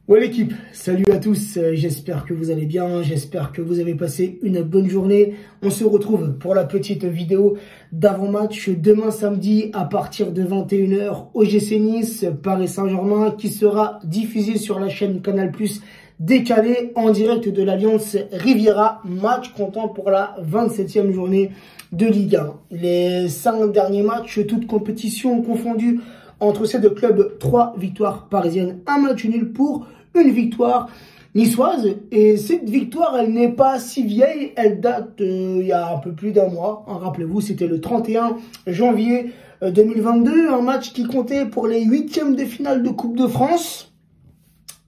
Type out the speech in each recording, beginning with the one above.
Ouais l'équipe, salut à tous, j'espère que vous allez bien, j'espère que vous avez passé une bonne journée. On se retrouve pour la petite vidéo d'avant-match demain samedi à partir de 21 h OGC Nice, Paris Saint-Germain qui sera diffusé sur la chaîne Canal+, décalé en direct de l'Alliance Riviera, match comptant pour la 27e journée de Ligue 1. Les 5 derniers matchs, toutes compétitions confondues, entre ces deux clubs, 3 victoires parisiennes, un match nul pour une victoire niçoise. Et cette victoire, elle n'est pas si vieille, elle date il y a un peu plus d'un mois. Rappelez-vous, c'était le 31 janvier 2022, un match qui comptait pour les 8e de finale de Coupe de France.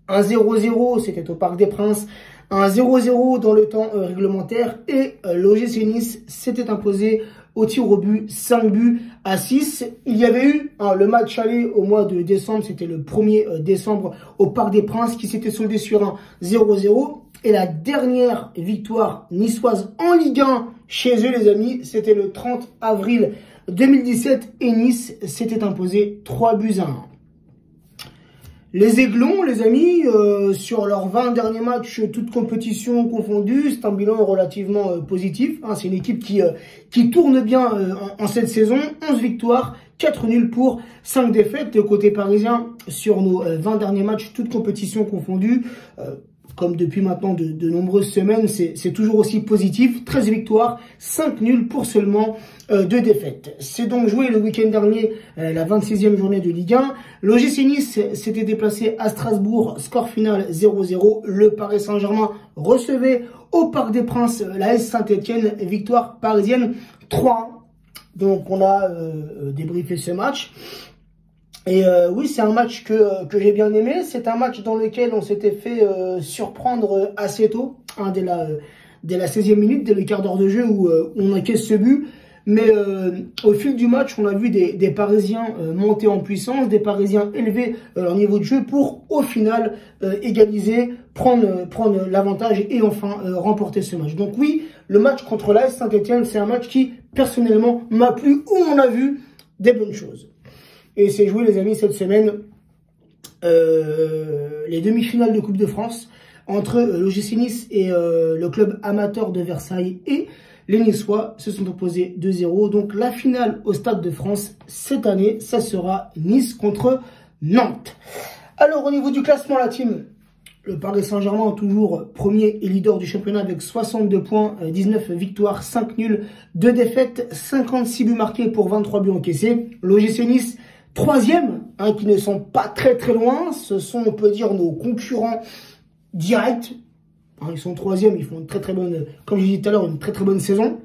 Un 0-0, c'était au Parc des Princes. Un 0-0 dans le temps réglementaire. Et l'OGC Nice s'était imposé au tir au but, 5-6. Il y avait eu le match aller au mois de décembre, c'était le 1er décembre au Parc des Princes qui s'était soldé sur un 0-0. Et la dernière victoire niçoise en Ligue 1 chez eux les amis, c'était le 30 avril 2017 et Nice s'était imposé 3-1. Les Aiglons, les amis, sur leurs 20 derniers matchs, toutes compétitions confondues, c'est un bilan relativement positif. C'est une équipe qui tourne bien en cette saison. 11 victoires, 4 nuls pour 5 défaites. Côté parisien, sur nos 20 derniers matchs, toutes compétitions confondues, comme depuis maintenant de nombreuses semaines, c'est toujours aussi positif. 13 victoires, 5 nuls pour seulement 2 défaites. C'est donc joué le week-end dernier, la 26e journée de Ligue 1. L'OGC Nice s'était déplacé à Strasbourg, score final 0-0. Le Paris Saint-Germain recevait au Parc des Princes l'AS Saint-Etienne, victoire parisienne 3-1. Donc on a débriefé ce match. Et oui, c'est un match que j'ai bien aimé. C'est un match dans lequel on s'était fait surprendre assez tôt, dès la 16e minute, dès le quart d'heure de jeu où on encaisse ce but. Mais au fil du match, on a vu des Parisiens monter en puissance, des Parisiens élever leur niveau de jeu pour, au final, égaliser, prendre l'avantage et enfin remporter ce match. Donc oui, le match contre l'AS Saint-Etienne, c'est un match qui, personnellement, m'a plu, où on a vu des bonnes choses. Et c'est joué, les amis, cette semaine, les demi-finales de Coupe de France entre l'OGC Nice et le club amateur de Versailles. Et les Niçois se sont opposés 2-0. Donc la finale au Stade de France, cette année, ça sera Nice contre Nantes. Alors au niveau du classement, la team, le Paris Saint-Germain toujours premier et leader du championnat avec 62 points, 19 victoires, 5 nuls, 2 défaites, 56 buts marqués pour 23 buts encaissés. L'OGC Nice, troisième, qui ne sont pas très loin. Ce sont, on peut dire, nos concurrents directs. Ils sont troisième, ils font une très bonne, comme je disais tout à l'heure, une très bonne saison.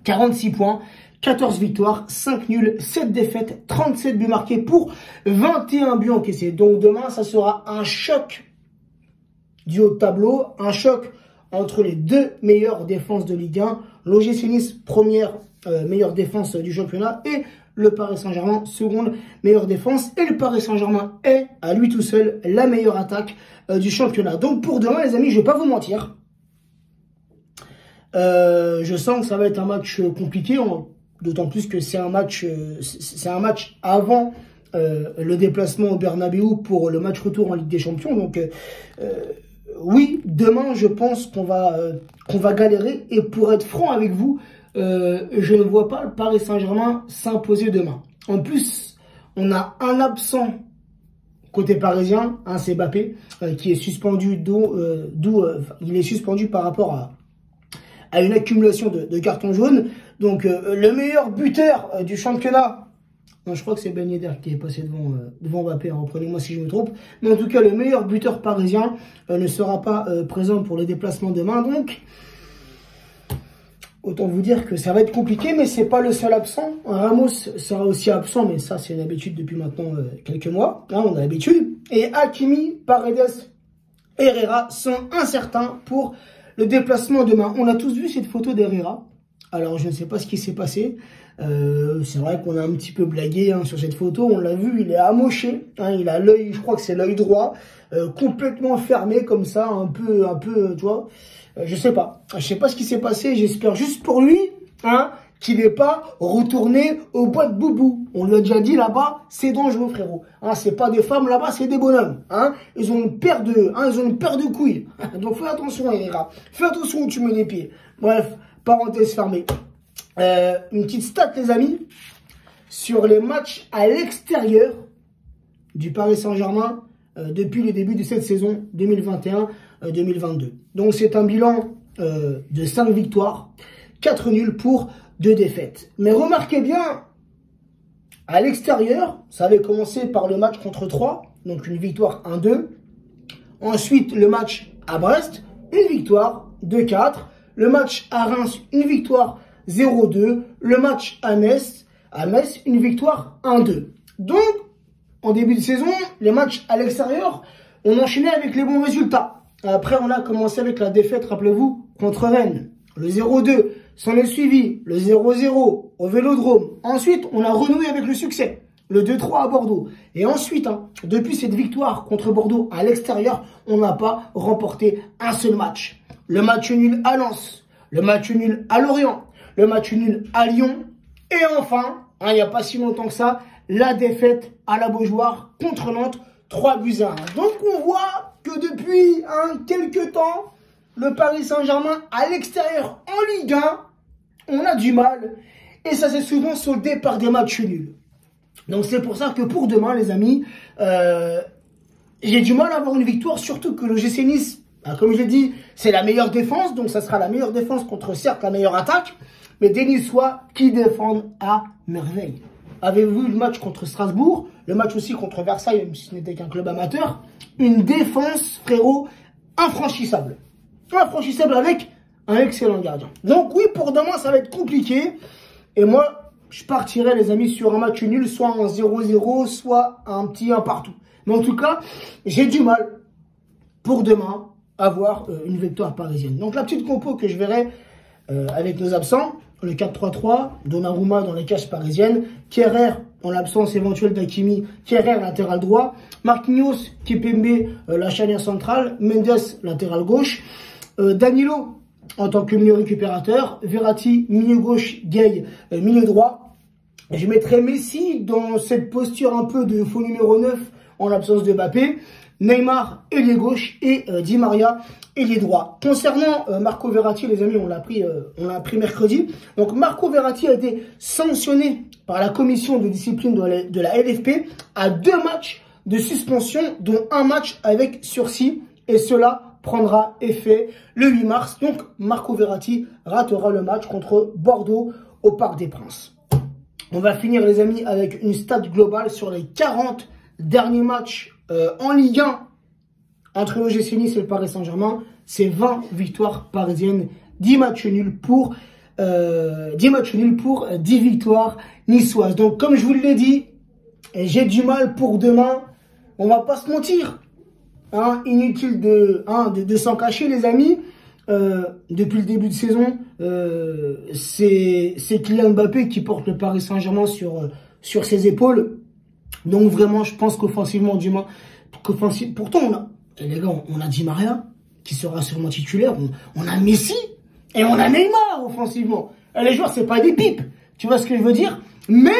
46 points, 14 victoires, 5 nuls, 7 défaites, 37 buts marqués pour 21 buts encaissés. Donc demain, ça sera un choc du haut de tableau, un choc entre les deux meilleures défenses de Ligue 1. L'OGC Nice, première meilleure défense du championnat, et le Paris Saint-Germain, seconde meilleure défense. Et le Paris Saint-Germain est, à lui tout seul, la meilleure attaque du championnat. Donc pour demain, les amis, je vais pas vous mentir. Je sens que ça va être un match compliqué, d'autant plus que c'est un match avant le déplacement au Bernabéu pour le match retour en Ligue des Champions. Donc oui, demain, je pense qu'on va galérer. Et pour être franc avec vous, je ne vois pas le Paris Saint-Germain s'imposer demain. En plus, on a un absent côté parisien, c'est Mbappé, qui est suspendu, il est suspendu par rapport à une accumulation de cartons jaunes. Donc le meilleur buteur du championnat, non, je crois que c'est Ben Yedder qui est passé devant Mbappé, reprenez-moi si je me trompe. Mais en tout cas, le meilleur buteur parisien ne sera pas présent pour le déplacement demain. Donc autant vous dire que ça va être compliqué, mais c'est pas le seul absent. Ramos sera aussi absent, mais ça c'est une habitude depuis maintenant quelques mois. On a l'habitude. Et Hakimi, Paredes, Herrera sont incertains pour le déplacement demain. On a tous vu cette photo d'Herrera. Alors je ne sais pas ce qui s'est passé. C'est vrai qu'on a un petit peu blagué sur cette photo. On l'a vu, il est amoché. Il a l'œil, je crois que c'est l'œil droit, complètement fermé comme ça, un peu, tu vois. Je sais pas ce qui s'est passé. J'espère juste pour lui, qu'il n'est pas retourné au bois de boubou. On lui a déjà dit là-bas, c'est dangereux, frérot. Hein, c'est pas des femmes là-bas, c'est des bonhommes. Hein, ils ont une paire de couilles. Donc fais attention, Herrera. Fais attention où tu mets les pieds. Bref, parenthèse fermée. Une petite stat, les amis, sur les matchs à l'extérieur du Paris Saint-Germain depuis le début de cette saison 2021-2022. Donc c'est un bilan de 5 victoires, 4 nuls pour 2 défaites. Mais remarquez bien, à l'extérieur, ça avait commencé par le match contre 3, donc une victoire 1-2. Ensuite, le match à Brest, une victoire 2-4. Le match à Reims, une victoire 0-2. Le match à Metz, une victoire 1-2. Donc, en début de saison, les matchs à l'extérieur, on enchaînait avec les bons résultats. Après, on a commencé avec la défaite, rappelez-vous, contre Rennes. Le 0-2, s'en est suivi le 0-0 au Vélodrome. Ensuite, on a renoué avec le succès, le 2-3 à Bordeaux. Et ensuite, depuis cette victoire contre Bordeaux à l'extérieur, on n'a pas remporté un seul match. Le match nul à Lens, le match nul à Lorient, le match nul à Lyon. Et enfin, il n'y a pas si longtemps que ça, la défaite à la Beaujoire contre Nantes, 3-1. Donc on voit que depuis quelques temps, le Paris Saint-Germain à l'extérieur en Ligue 1, on a du mal. Et ça s'est souvent soldé par des matchs nuls. Donc c'est pour ça que pour demain, les amis, j'ai du mal à avoir une victoire, surtout que le GC Nice, comme je l'ai dit, c'est la meilleure défense. Donc ça sera la meilleure défense contre certes la meilleure attaque. Mais des Niçois qui défendent à merveille. Avez-vous vu le match contre Strasbourg, le match aussi contre Versailles, même si ce n'était qu'un club amateur, une défense, frérot, infranchissable. Infranchissable avec un excellent gardien. Donc oui, pour demain, ça va être compliqué. Et moi, je partirai, les amis, sur un match nul, soit un 0-0, soit un petit 1 partout. Mais en tout cas, j'ai du mal, pour demain, à avoir une victoire parisienne. Donc la petite compo que je verrai avec nos absents, le 4-3-3, Donnarumma dans les cages parisiennes, Kehrer en l'absence éventuelle d'Hakimi, Kehrer latéral droit, Marquinhos, Kimpembe la charnière centrale, Mendes latéral gauche, Danilo en tant que milieu récupérateur, Verratti milieu gauche, Gueye milieu droit. Je mettrai Messi dans cette posture un peu de faux numéro 9 en l'absence de Mbappé, Neymar ailier gauche et Di Maria ailier droit. Concernant Marco Verratti, les amis, on l'a appris mercredi. Donc Marco Verratti a été sanctionné par la commission de discipline de la LFP à 2 matchs de suspension, dont un match avec sursis, et cela prendra effet le 8 mars. Donc Marco Verratti ratera le match contre Bordeaux au Parc des Princes. On va finir, les amis, avec une stat globale sur les 40 derniers matchs en Ligue 1 entre le GC Nice et le Paris Saint-Germain. C'est 20 victoires parisiennes, 10 matchs nuls pour 10 victoires niçoises. Donc comme je vous l'ai dit, j'ai du mal pour demain. On va pas se mentir, inutile de s'en cacher, les amis. Depuis le début de saison, c'est Kylian Mbappé qui porte le Paris Saint-Germain sur ses épaules. Donc vraiment, je pense qu'offensivement, pourtant les gars, on a Di Maria qui sera sûrement titulaire, on a Messi et on a Neymar offensivement. Et les joueurs, c'est pas des pipes, tu vois ce que je veux dire? Mais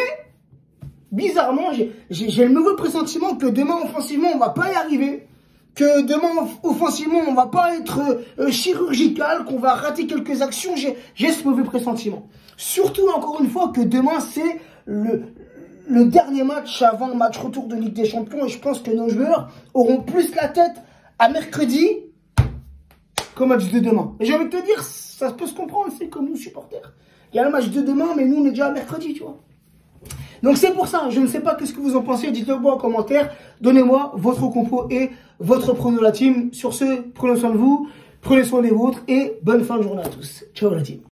bizarrement, j'ai le mauvais pressentiment que demain offensivement, on va pas y arriver. Que demain, offensivement, on va pas être chirurgical, qu'on va rater quelques actions. J'ai ce mauvais pressentiment. Surtout, encore une fois, que demain, c'est le dernier match avant le match retour de Ligue des Champions. Et je pense que nos joueurs auront plus la tête à mercredi qu'au match de demain. Et j'ai envie de te dire, ça peut se comprendre, c'est comme nous supporters. Il y a le match de demain, mais nous, on est déjà à mercredi, tu vois. Donc c'est pour ça, je ne sais pas qu'est-ce que vous en pensez, dites-le moi en commentaire, donnez-moi votre compo et votre prono la team. Sur ce, prenez soin de vous, prenez soin des vôtres et bonne fin de journée à tous. Ciao la team.